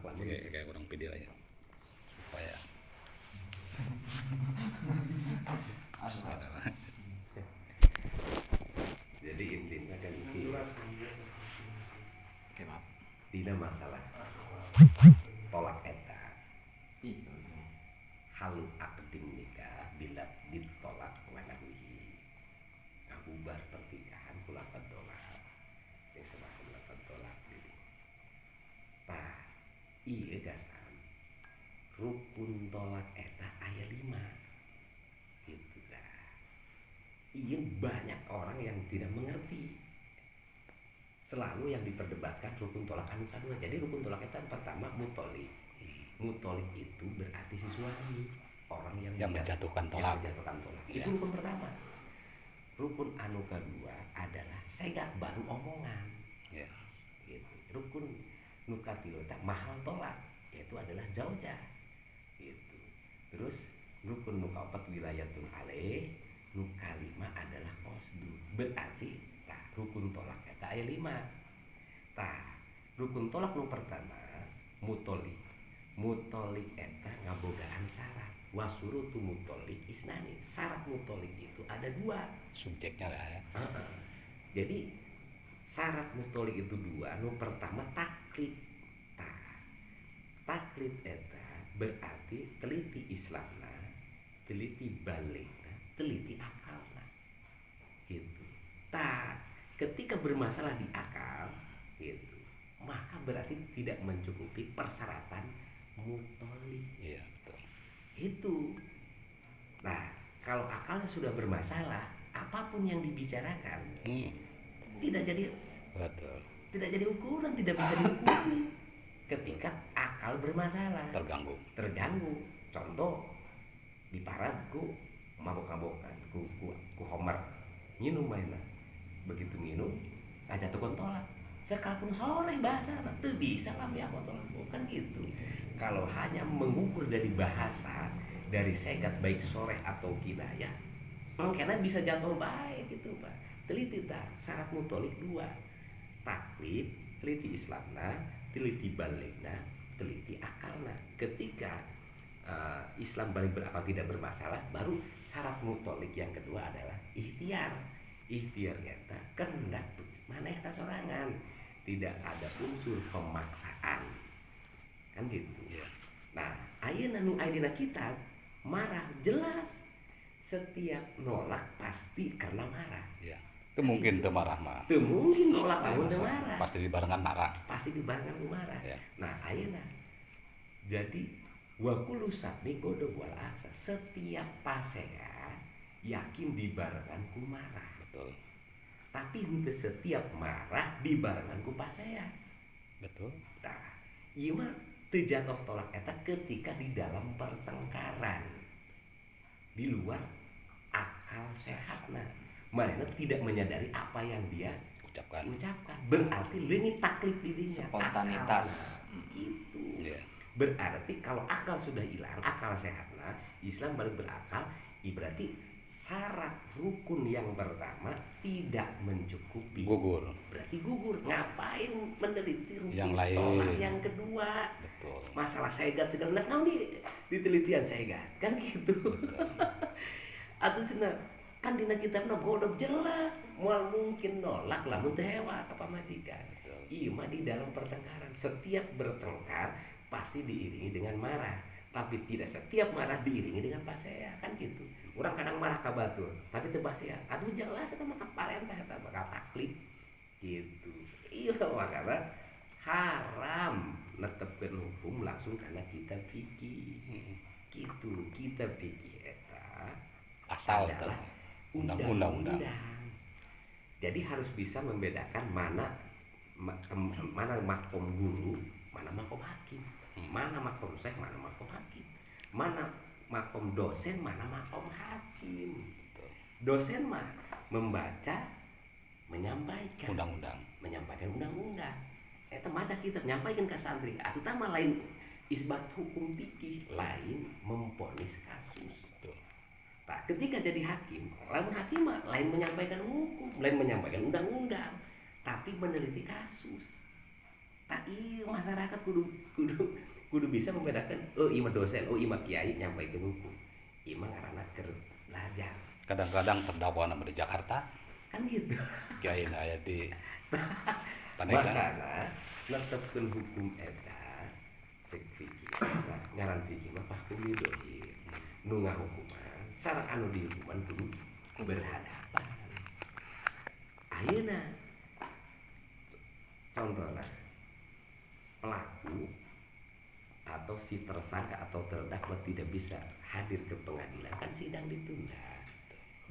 lamun kayak orang video ya supaya jadi intinya kan itu oke maaf tidak masalah tolak eta halu akdim nikah bila ditolak wanawihi kabubar pertikahan kulapan tolak yang semakin lapan tolak diri tah iya gasan rukun tolak eta aya 5 gitu dah. Iya banyak orang yang tidak mengerti. Selalu yang diperdebatkan rukun tolak anu kedua. Jadi rukun tolak eta pertama mutolik. Mutolik itu berarti si suami, orang yang menjatuhkan tolak. Itu rukun pertama. Rukun anu kedua adalah segat baru omongan. Ya. Gitu. Rukun nu katilu eta mahal tolak, yaitu adalah zaujah. Gitu. Terus rukun nu kaopat wilayatun alaih, nu kalima adalah qasdu. Berarti tah rukun tolak eta aya 5. Tah rukun tolak nu pertama mutolik. Mutolik eta ngabogaan syarat. Wasurutu mutolik isnani. Syarat mutolik itu ada 2. Subjeknya lah ya. Jadi syarat mutolik itu 2. Nu pertama taklid. Tah taklid eta berarti teliti Islamna, teliti balikna, teliti akalna. Gitu. Tah ketika bermasalah di akal gitu, maka berarti tidak mencukupi persyaratan mutolik. Iya betul. Itu. Nah, kalau akalnya sudah bermasalah, apapun yang dibicarakan tidak jadi Betul. Tidak jadi ukuran, tidak bisa dihukumi. Ketika akal bermasalah, terganggu. Contoh di parab ku mabok-mabokan ku Homer minum mainan. Begitu minum aja tukon tolak. Sekalipun sore bahasa teu bisa lah ya tolak bukan gitu. Kalau hanya mengukur dari bahasa, dari segat baik sore atau kinayah, karena bisa jatuh baik gitu Pak. Teliti tak syarat mutolik 2. Taklid, teliti Islamna, teliti balikna, teliti akalna. Ketika Islam balik berakal tidak bermasalah, baru syarat mutolik yang kedua adalah ikhtiar. Ikhtiar eta kehendak manehna sorangan, tidak ada unsur pemaksaan, kan gitu. Yeah. Nah, ayeuna nu aya dina kitab marah jelas, setiap nolak pasti karena marah. Yeah. Itu mungkin teu marah mah. Teu mungkin nolak lamun teu marah. Pasti dibarengan marah. Pasti dibarengan ku marah. Yeah. Nah, ayeuna jadi wa kullu satni godog wal asa. Setiap pasea yakin dibarengan ku marah. Betul. Tapi henteu setiap marah dibarengan ku pasea. Betul. Nah, ieu mah teu jatuh tolak eta ketika di dalam pertengkaran. Di luar akal sehatna. Manehna tidak menyadari apa yang dia ucapkan. Berarti leungit taklid dirinya. Spontanitas. Gitu. Yeah. Berarti kalau akal sudah hilang, akal sehatna, Islam balik berakal, berarti syarat rukun yang pertama tidak mencukupi. Gugur. Berarti gugur. Ngapain meneliti rukun yang lain? Tolak yang kedua. Betul. Masalah segat segala naon di telitian segat kan gitu. Atau cenah kan dina kitabna godog jelas moal mungkin nolak lamun teu hewa apa majikan. Ieu mah di dalam pertengkaran setiap bertengkar pasti diiringi dengan marah, tapi tidak setiap marah diiringi dengan pasea kan gitu. Urang kadang marah ka batur tapi teu pasea. Atuh jelas eta mah kaparentah eta bakal taklid gitu. Iya makana haram netepkeun hukum langsung karena kitab fikih. Gitu, kitab fikih eta asal adalah undang-undang. Jadi harus bisa membedakan mana makom guru, mana makom hakim, mana makom syekh, mana makom hakim, mana makom dosen, mana makom hakim. Dosen mah membaca, menyampaikan undang-undang. Eta maca kitab nyampaikan ke santri. Atuh tah mah lain isbat hukum fikih, lain memponis kasus. Nah, ketika jadi hakim, lamun hakim mah lain menyampaikan hukum, lain menyampaikan undang-undang, tapi meneliti kasus. tapi masyarakat kudu kudu kudu bisa membedakan ima dosen, ima kiai nyampaikan hukum, ima ngaranna keur belajar. Kadang-kadang terdakwa nama di Jakarta, Kan gitu. kiai aya di Pandeglang. Makana netepkeun hukum eta cek fikih. Nah, ngaran fikih mah fahkumi dohir. Nu ngahukuman, sareng anu dihukuman kudu berhadapan. Ayeuna contohna pelaku atau si tersangka atau terdakwa tidak bisa hadir ke pengadilan, kan sidang ditunda.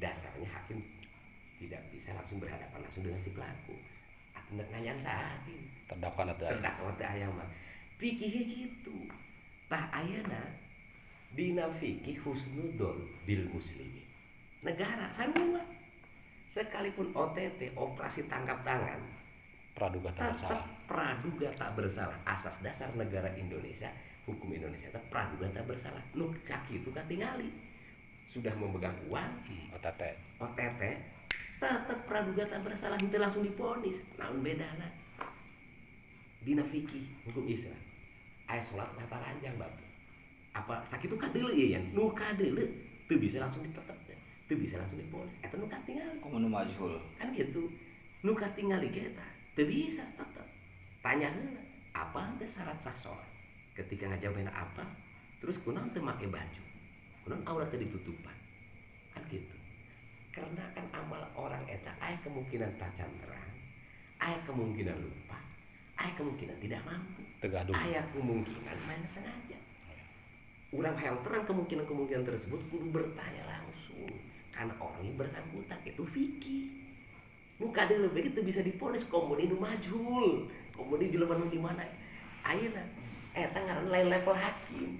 Dasarnya hakim tidak bisa langsung berhadapan langsung dengan si pelaku. Atau nganyan sa hakim. Terdakwa nanti Terdakwa teh aya mah. Fikih gitu. Tah ayeuna dina fikih husnudzon bil muslimin. Negara sarua sekalipun OTT operasi tangkap tangan praduga tak bersalah. tetap praduga tak bersalah. Asas dasar negara Indonesia, hukum Indonesia itu praduga tak bersalah. Nu sakitu katingali sudah memegang uang OTT tetap praduga tak bersalah, itu langsung diponis. Naon bedana dina fikih hukum Islam aya salat sata ranjang bapak apa sakitu kadeuleu ieu yan nu kadeuleu teu bisa langsung ditetep teu bisa langsung diponis eta nu katingali Komun majhul. kan gitu nu katingali ge eta teu bisa tetep tanya heula apa teh syarat sah salat ketika ngajawabna apa terus kunaon teu make baju kunaon aurat teu ditutupan kan gitu karena kan amal orang eta aya kemungkinan tacan terang aya kemungkinan lupa aya kemungkinan tidak mampu tegaduh. aya kemungkinan main sengaja urang hayang terang kemungkinan tersebut kudu bertanya langsung karena orang yang bersangkutan itu fikih nu kadeuleu begitu bisa diponis komuni nu majhul komuni jelema nu di mana ayeuna eta ngaran lain level hakim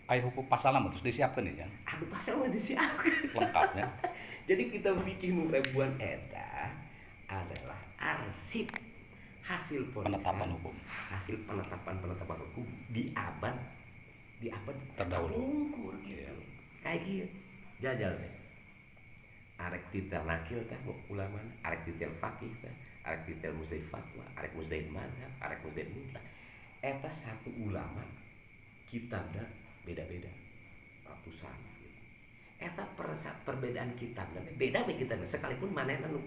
Aya hukum pasal mah terus disiapkeun ya. aduh pasal mah disiapkeun Lengkapnya. jadi kita fikih nu ribuan eta adalah arsip hasil Penetapan hukum. hasil penetapan hukum di abad Terdahulu. terungkur gitu Iya. kayak gitu jajal teh arek titel nakil teh ulama arek titel fakih teh arek titel mujtahid fatwa arek mujtahid madzhab arek mujtahid mutlak eta satu ulama kitabna beda-beda ratusan gitu. Eta perbedaan kitabna beda we kitabna sekalipun manehna nu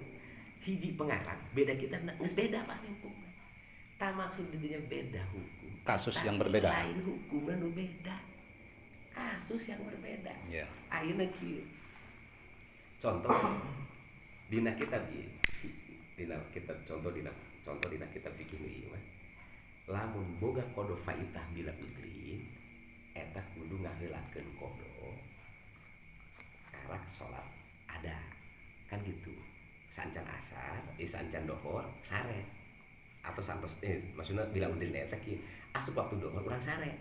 hiji pengarang beda kitabna geus beda pasti hukumna tak maksud didinya beda hukum Kasus tapi yang berbeda. lain hukumna nu beda kasus yang berbeda Iya. ayeuna kieu contoh dina kitab ieu dina kitab contoh dina kitab fikih ieu mah lamun boga kodo faitah bila udrin eta kudu ngaheulakeun kodo karak salat ada kan gitu sancan asar sancan dohor sare atau santos maksudna bila udrin eta kieu asup waktu dohor urang sare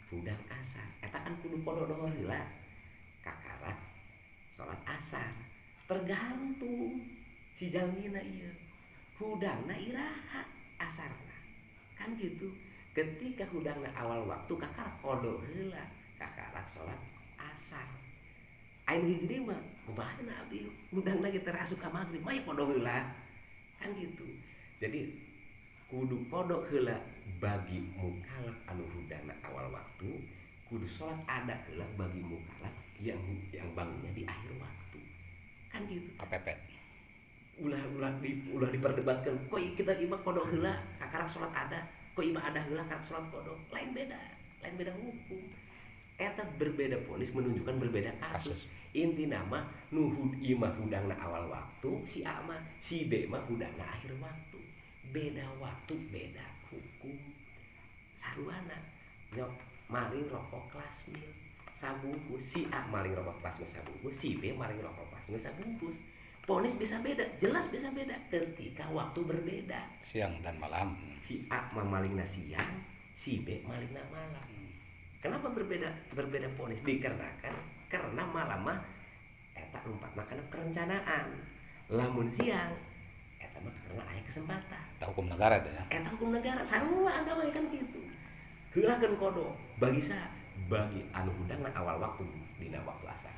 budang asar eta kan kudu kodo dohor heula kakarak salat asar tergantung si jalmina ieu hudangna iraha asarna kan gitu ketika hudangna awal waktu kakarak kodo heula kakarak salat asar aing hiji deui mah kumaha abdi hudangna kita asup ka magrib mah kodo heula kan gitu jadi kudu kodo heula bagi mukalaf anu hudangna awal waktu kudu salat ada heula bagi mukalaf yang bangunnya di akhir waktu kan gitu KPP. ulah diperdebatkan kok kita imah kodo heula kakarak salat ada kok imah ada heula kakarak salat kodo lain beda hukum eta berbeda ponis menunjukkan berbeda kasus inti nama nuhud imah hudangna awal waktu si A mah si B mah hudangna akhir waktu beda waktu beda hukum saruana nyok maling rokok kelas mil sabungkus si A maling rokok kelas mil sabungkus si B maling rokok kelas mil sabungkus ponis bisa beda jelas bisa beda ketika waktu berbeda Siang dan malam. si A malingna siang si B malingna malam kenapa berbeda ponis dikarenakan karena malam mah eta umpatna kana perencanaan lamun siang eta mah karena aya kesempatan Eta hukum negara itu ya. eta hukum negara sarua agama kan gitu heulakeun kodo bagi bagi anu hudangna awal waktu dina waktu asar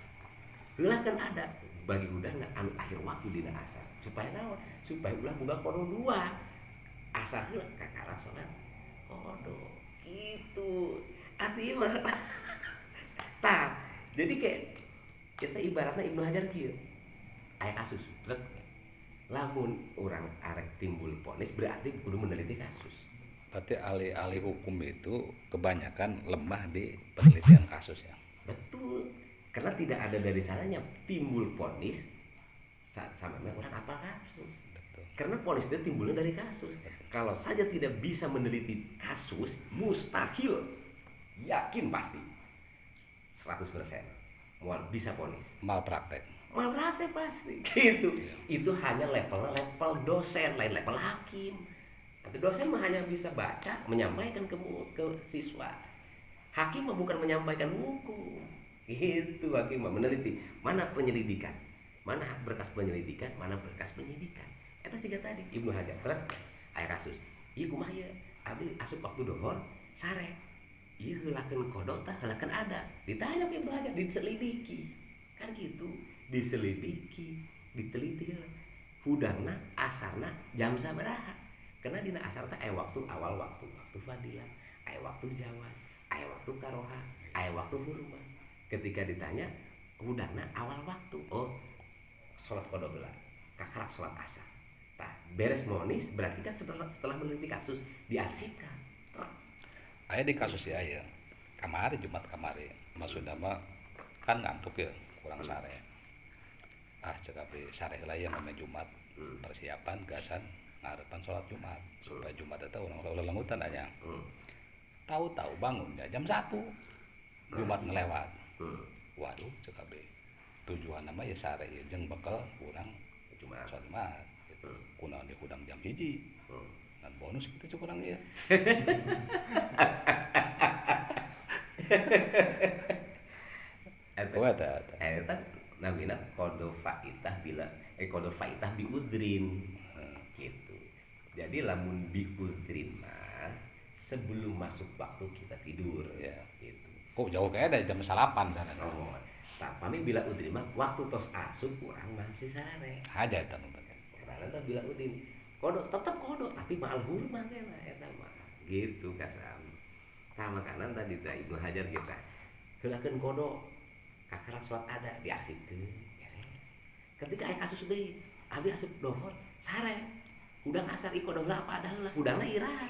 heulakeun ada bagi hudangna anu akhir waktu dina asar supaya naon supaya ulah boga kodo dua asar heula kakarak salat kodok gitu artinya mah. Tah jadi kayak kita ibaratnya Ibnu Hajar kieu aya kasus truk lamun orang arek timbul ponis berarti kudu meneliti kasus. Berarti ahli-ahli hukum itu kebanyakan lemah di penelitian kasus ya. Betul, karena tidak ada dari sananya timbul ponis sama orang apal kasus. Betul. Karena ponis itu timbulnya dari kasus. Kalau saja tidak bisa meneliti kasus, mustahil, yakin pasti 100% mual bisa ponis. Malpraktek. Malpraktek pasti gitu. Itu hanya level dosen, lain level hakim. Nanti dosen mah hanya bisa baca, menyampaikan ke siswa. Hakim mah bukan menyampaikan hukum. Gitu hakim mah meneliti mana penyelidikan, mana berkas penyelidikan, mana berkas penyidikan. Eta siga tadi Ibnu Hajar terus aya kasus. Ieu kumaha ieu? Abdi asup waktu dohor sare. Ieu heulakeun kodok tah heulakeun ada. Ditanya ke Ibnu Hajar, diselidiki. Kan gitu, diselidiki, diteliti hudangna, asarna, jam sabaraha. Karena dina asar teh aya waktu awal waktu fadilah, aya waktu jawab, aya waktu karoha, aya waktu hurma. Ketika ditanya hudangna awal waktu, oh salat qada heula, kakarak salat asar. Tah, beres monis berarti kan setelah meneliti kasus diarsipkan. Aya di kasus ya aya. Kamari Jumat kamari, maksudna mah kan ngantuk ya, kurang sare. Cek abdi sare heula ya mah Jumat. Persiapan gasan ngarepan sholat Jumat supaya Jumat itu orang lelengutan aja. Tahu-tahu bangunnya jam 1 Jumat ngelewat. Waduh cek abdi tujuan nama ya sare ya jeung bekal kurang Jumat sholat Jumat gitu. Kunaon di hudang jam 1 dan bonus kita cukup kurang ya. Eta namina qada faitah bila qada faitah bi udrin. Gitu. Jadi lamun biudrin mah sebelum masuk waktu kita tidur ya. Gitu. Kok jauh kayak ada jam 8 sana. Oh. Tapi bila udrin mah waktu tos asup kurang masih sare. Ada eta nu Karena teh bila udrin kodok tetep kodok tapi ma'al hurma kana eta mah. Gitu kasam. Tah makanan tadi teh Ibnu Hajar kita. Heulakeun kodok kakarak salat ada diarsipkeun beres. Ketika aya kasus deui, abdi asup dohor sare. Udang asar iko dong apa ada lah udangnya irah.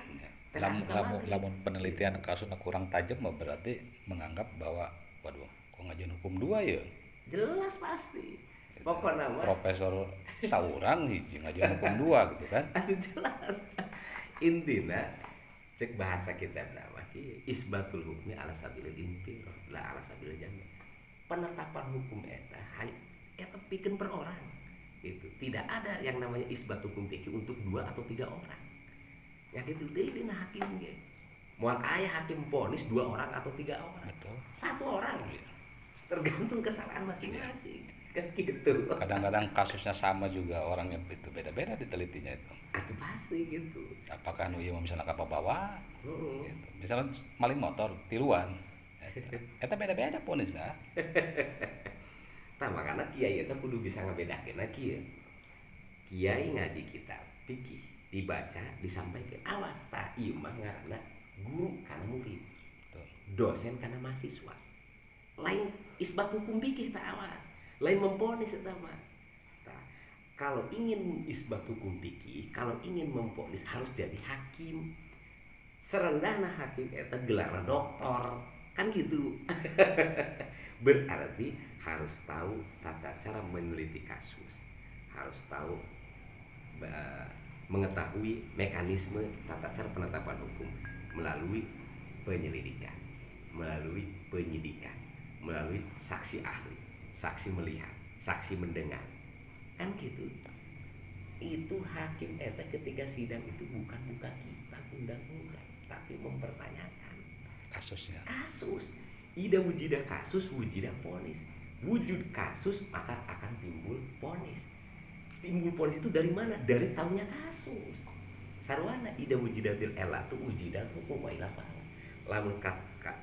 Lamun penelitian kasusnya kurang tajam berarti menganggap bahwa waduh kok ngajian hukum 2 ya. Jelas pasti. Pokoknya mah profesor saurang hiji ngajian hukum 2 gitu kan. Jelas. Intina cek bahasa kita nama kieu isbatul hukmi ala sabilil intirah la ala sabilil jami'. Penetapan hukum eta pikeun per orang. Itu tidak ada yang namanya isbat hukum fikih untuk 2 atau 3 orang. Ya gitu deui dina hakim ge. Moal aya hakim vonis 2 orang atau 3 orang. Betul. 1 orang. Tergantung kesalahan masing-masing. Kan gitu. Kadang-kadang kasusnya sama juga orangnya itu beda-beda ditelitinya itu. Itu pasti gitu. Apakah nu ieu misalnya kapal bawa? Gitu. Misalnya maling motor tiluan. Eta beda-beda vonisna. Nah makanya kiai itu kudu bisa ngebedakeun kieu. Kiai ngaji kitab fikih dibaca disampaikan awas tah ieu mah ngaranna guru kana murid. Dosen kana mahasiswa. Lain isbat hukum fikih tah awas. Lain memponis eta mah. Tah kalau ingin isbat hukum fikih, kalau ingin memponis harus jadi hakim. Serendahna hakim eta gelarna doktor. Kan gitu. Berarti harus tahu tata cara meneliti kasus, harus tahu mengetahui mekanisme tata cara penetapan hukum melalui penyelidikan, melalui penyidikan, melalui saksi ahli, saksi melihat, saksi mendengar, kan gitu. Itu hakim eta ketika sidang itu bukan buka kitab undang-undang, tapi mempertanyakan kasusnya. Kasus. Ida wujida kasus, wujida ponis. Wujud kasus maka akan timbul ponis. Timbul ponis itu dari mana? Dari tahunya kasus. Sarwana ida wujidatil elatu wujida hukum wa ilafah. Lamun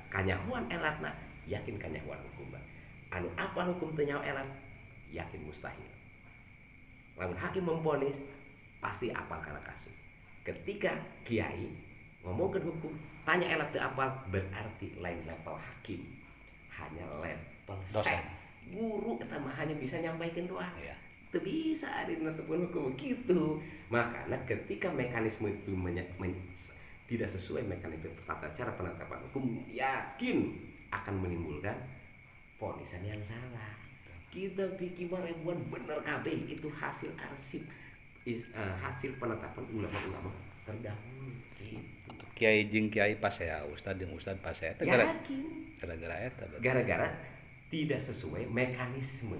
kanyahuan elatna yakin kanyahuan hukum. Anu apa hukum teu nyaho elat? Yakin mustahil. Lamun hakim memponis pasti apal kana kasus. Ketika kiai ngomongkan hukum tanya elat teu apal berarti lain level hakim, hanya level Dosen. guru eta mah hanya bisa nyampaikan doang. Iya. Teu bisa menentukan hukum gitu. Makanya ketika mekanisme itu tidak sesuai mekanisme tata cara penetapan hukum, yakin akan menimbulkan ponisan yang salah. Kita pikir ribuan bener KB itu hasil arsip hasil penetapan ulama-ulama terdahulu gitu. Kiai jeung kiai pasea, ustad jeung ustad pasea teh gara-gara eta. Gara-gara tidak sesuai mekanisme,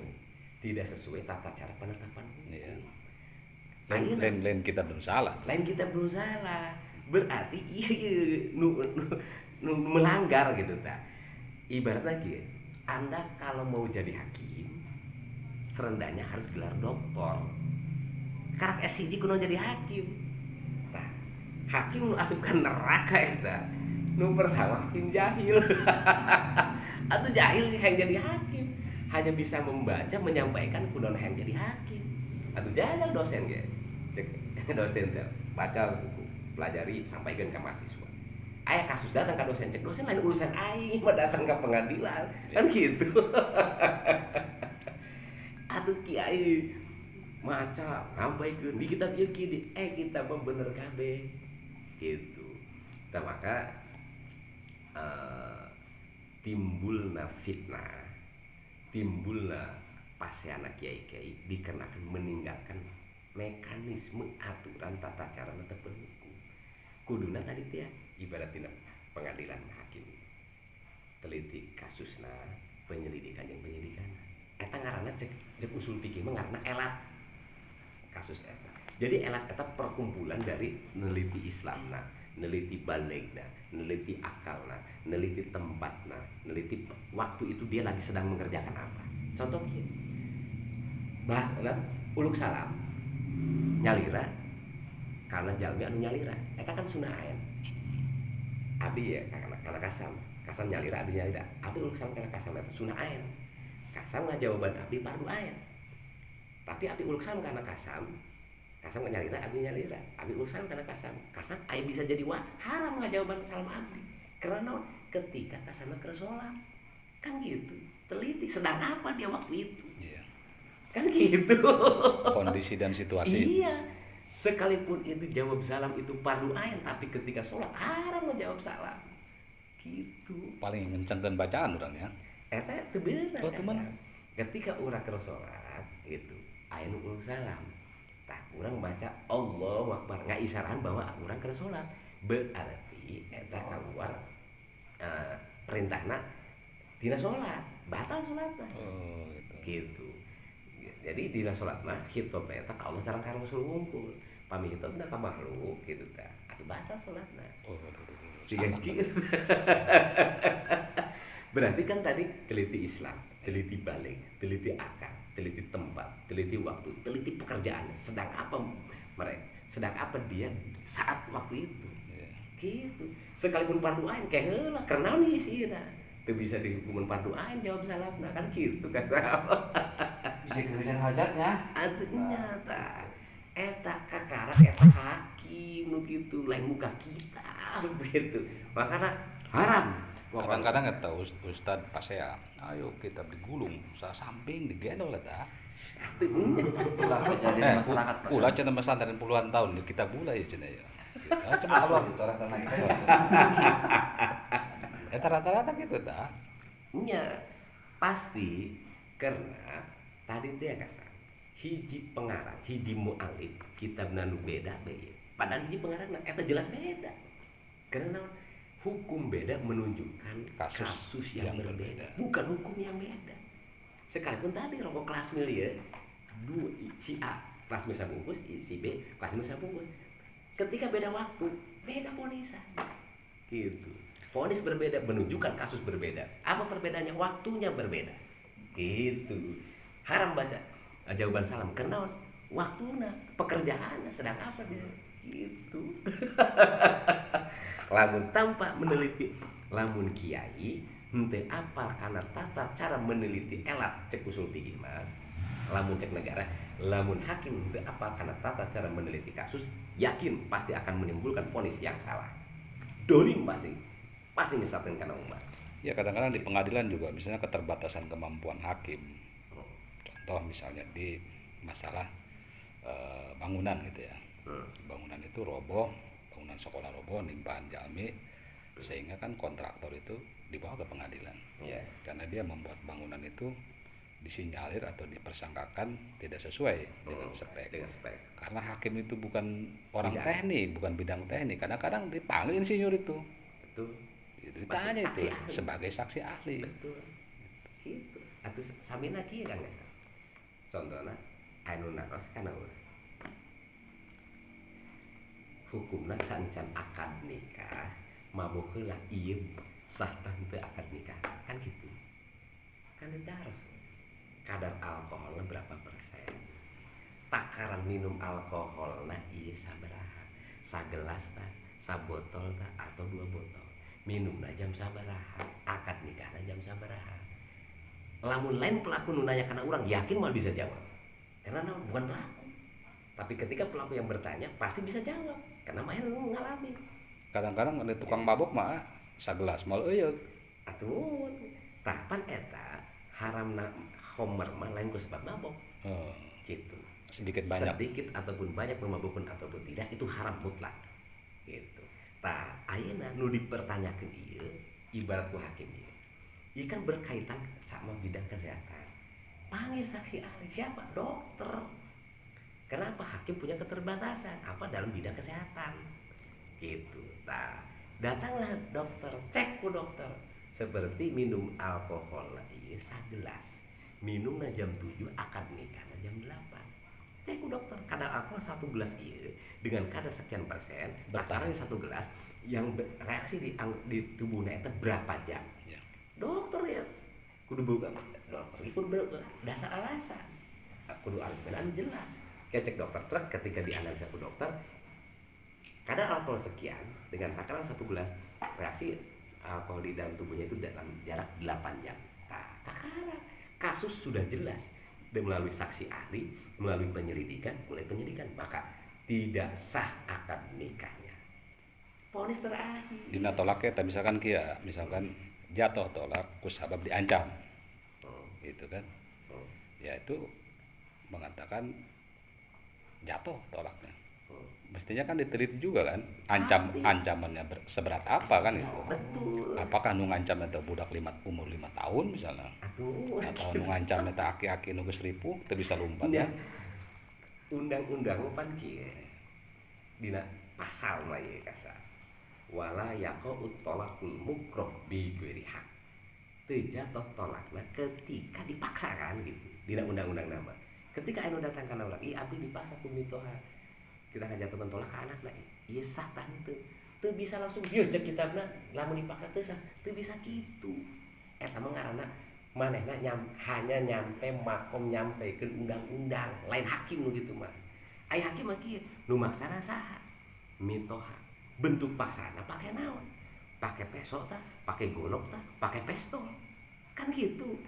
tidak sesuai tata cara penetapan hukum. Iya. Lain kita belum salah. Lain kita belum salah. Berarti iya nu melanggar gitu ta. Ibaratnya gitu, Anda kalau mau jadi hakim, serendahnya harus gelar doktor. Karak S1 kuno jadi hakim. Nah, hakim nu asupkan neraka eta. Nu pertama hakim jahil. Atau jahil yang jadi hakim, hanya bisa membaca, menyampaikan kuno yang jadi hakim. Atau jahil dosen ge. Cek dosen teh baca buku, pelajari, sampaikan ke mahasiswa. Aya kasus datang ke dosen, cek dosen lain urusan aing, mah datang ke pengadilan. Kan gitu. Atuh kiai maca ngampaikeun di kitab ieu kieu kita mah bener kabeh gitu. Tah maka timbulna fitnah, timbulna paseana kiai-kiai dikarenakan meninggalkan mekanisme aturan tata cara netepkeun hukum. Kuduna tadi teh ibaratna pengadilan hakim teliti kasusna, penyelidikan yang penyidikan. Eta ngaranna cek usul fikih mah ngaranna elat kasus eta. Jadi elat eta perkumpulan dari neliti Islamna, neliti balegna, neliti akalna, neliti tempatna, neliti waktu itu dia lagi sedang mengerjakan apa. Contoh kieu. Bahasna uluk salam. Nyalira karena jalmi anu nyalira eta kan sunah ain. Abi ya kana kasam nyalira abi nyalira. Abi uluk salam kana kasam eta sunah ain. Kasam ngajawaban abdi fardu ain. Tapi abdi uluk salam karena kasam nyalira abdi nyalira. Abdi uluk salam karena kasam aya bisa jadi haram ngajawaban salam abdi. Karena ketika kasamna keur salat. Kan gitu. Teliti sedang apa dia waktu itu. Iya. Kan gitu. Kondisi dan situasi. Iya. Sekalipun itu jawab salam itu fardu ain, tapi ketika salat haram ngejawab salam. Gitu. Paling ngencengkeun bacaan urang ya. Eta teu beunang. Oh, teman. Ketika urang keur salat gitu, aya nu uluk salam. Tah urang baca Allahu Akbar, ngaisaran bahwa urang keur salat. Berarti eta keluar perintahna tina salat, batal salatna. Oh, gitu. Jadi dina salatna hitobna eta ka Allah sareng ka Rasul ngumpul. Pami hitobna ka makhluk gitu tah. Atuh batal salatna. Oh, Siga kieu. Berarti kan tadi teliti Islam, teliti balik, teliti akal, teliti tempat, teliti waktu, teliti pekerjaan. Sedang apa mereka? Sedang apa dia saat waktu itu? Yeah. Gitu. Sekalipun fardu ain kayak heula karena nih sih dah. Teu bisa dihukum fardu ain jawab salamna kan gitu kan. Bisa kemudian hajatnya. Atuh nyata. Eta kakarak eta hakim nu kitu lain muka kita begitu. Makanya haram. Kadang-kadang eta ustad pasea, ayo kita digulung sa samping digendol eta. Ulah kejadian masyarakat. Ulah cenah pesantren puluhan tahun kita bulai cenah ya. Coba Allah ditolak lagi. Eta rata-rata gitu tah. Nya pasti karena tadi teh kasar. Hiji pengarang, hiji mualif kitabna nu beda bae. Padahal hiji pengarangna eta jelas beda. Karena hukum beda menunjukkan kasus yang berbeda, bukan hukum yang beda. Sekalipun tadi rokok kelas milia, dua si A kelas misal bungkus, si B kelas misal bungkus. Ketika beda waktu, beda ponisan. Gitu. Ponis berbeda menunjukkan kasus berbeda. Apa perbedaannya? Waktunya berbeda. Gitu. Haram baca jawaban salam karena waktunya, pekerjaannya sedang apa dia. Gitu. Lamun tanpa meneliti, lamun kiai henteu apal kana tata cara meneliti elat cek usul fikih mah, lamun cek negara, lamun hakim henteu apal kana tata cara meneliti kasus, yakin pasti akan menimbulkan vonis yang salah. dolim pasti nyesatkeun kana umat. Ya kadang-kadang di pengadilan juga misalnya keterbatasan kemampuan hakim. Contoh misalnya di masalah bangunan gitu ya. Bangunan itu roboh, bangunan sekolah roboh, nimpaan jalmi, sehingga kan kontraktor itu dibawa ke pengadilan. Iya. Karena dia membuat bangunan itu disinyalir atau dipersangkakan tidak sesuai dengan spek. Dengan spek. Karena hakim itu bukan orang Bidang. teknik, bukan bidang teknik. Kadang-kadang dipanggil insinyur itu. Betul. Itu ditanya Saksi itu ahli. sebagai saksi ahli. Betul. Gitu. Atuh samina kieu kan guys. Contohna anu naros kana urang. Hukumna sancan akad nikah mabok heula ieu sah teu akad nikah kan gitu. Kan itu harus kadar alkoholnya berapa persen, takaran minum alkoholnya iya sabaraha, sagelas tah, sabotol tah atau 2 botol, minumna jam sabaraha, akad nikahna jam sabaraha. Lamun lain pelaku nu nanya kana urang yakin mal bisa jawab, karena bukan pelaku. Tapi ketika pelaku yang bertanya pasti bisa jawab, karena main ngalamin. Kadang-kadang ada tukang mabok mah sagelas mal euyeuk. Atuh, tapan eta haramna homer mah lain ku sebab mabok. Gitu. Sedikit banyak. Sedikit ataupun banyak memabukkan ataupun tidak itu haram mutlak. Gitu. Tah ayeuna nu dipertanyakeun ieu ibarat ku hakim ieu. Ieu kan berkaitan sama bidang kesehatan. Panggil saksi ahli siapa? Dokter. Kenapa hakim punya keterbatasan apa dalam bidang kesehatan? Gitu. Tah datanglah dokter, cek ku dokter. Seperti minum alkohol ieu sagelas. Minumna jam 7 akad nikahna jam 8. Cek ku dokter, kadar alkohol 1 gelas ieu dengan kadar sekian persen bertahan 1 gelas yang reaksi di tubuhna eta berapa jam. Ya. Dokter ya kudu boga dokter ieu kudu dasar alasan. Kudu alasan jelas. Cek dokter truk ketika dianalisa ku dokter kadar alkohol sekian dengan takaran 1 gelas reaksi alkohol di dalam tubuhnya itu dalam jarak 8 jam. Nah, kasus sudah jelas dan melalui saksi ahli, melalui penyelidikan, maka tidak sah akad nikahnya. Vonis terakhir. Dina tolak eta misalkan kieu, misalkan jatuh tolak ku sabab diancam. Gitu kan. Ya itu mengatakan jatuh tolaknya. Mestinya kan diteliti juga kan ancamannya seberat apa kan itu. Betul. Apakah nu ngancam eta budak umur 5 tahun misalnya atau nu ngancam eta aki-aki nu geus ripuh teu bisa lumpat ya. Undang-undang pan kieu dina pasal mah ieu kasar wala yaqut talaqul mukrah bi ghairi haq. Teu jatuh tolakna ketika dipaksakan gitu dina undang-undang nama. Ketika anu datang kana urang, ieu abdi dipaksa ku mitoha. Kita ngajatuhkeun tolak ka anakna ieu sah tah teu bisa langsung ieu cek kitabna lamun dipaksa teu sah teu bisa kitu eta mah ngaranna manehna hanya nyampe makom nyampekeun undang-undang lain hakim nu kitu mah aya hakim mah kieu nu maksana saha mitoha bentuk paksana pake naon pake peso tah pake golok tah pake pistol kan gitu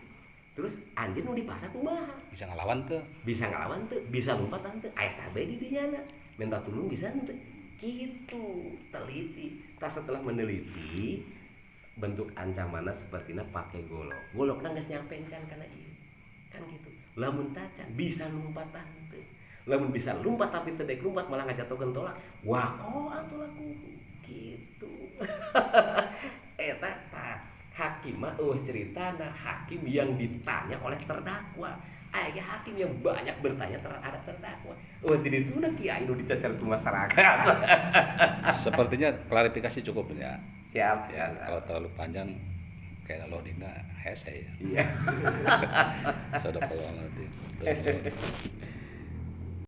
terus anjeun nu dipaksa kumaha Bisa ngelawan teu? bisa lompat teh aya sabe di dinyana minta tolong bisa teu gitu teliti. Tas setelah meneliti bentuk ancamanna sepertina pakai golokna geus nyampe encan kana ieu kan gitu lamun tacan bisa lumpat teu lamun bisa lumpat tapi teu dek lumpat malah ngajatuhkeun tolak wakoan tolakku gitu eta tah hakim mah ceritana hakim yang ditanya oleh terdakwa aya hakim yang banyak bertanya terhadap terdakwa. Di ditu na kiai nu dicacar ku masyarakat. Sepertinya klarifikasi cukup ya. Siap. Ya, kalau terlalu panjang kayak loadingnya hese ya. Iya. Sudah kalau nanti.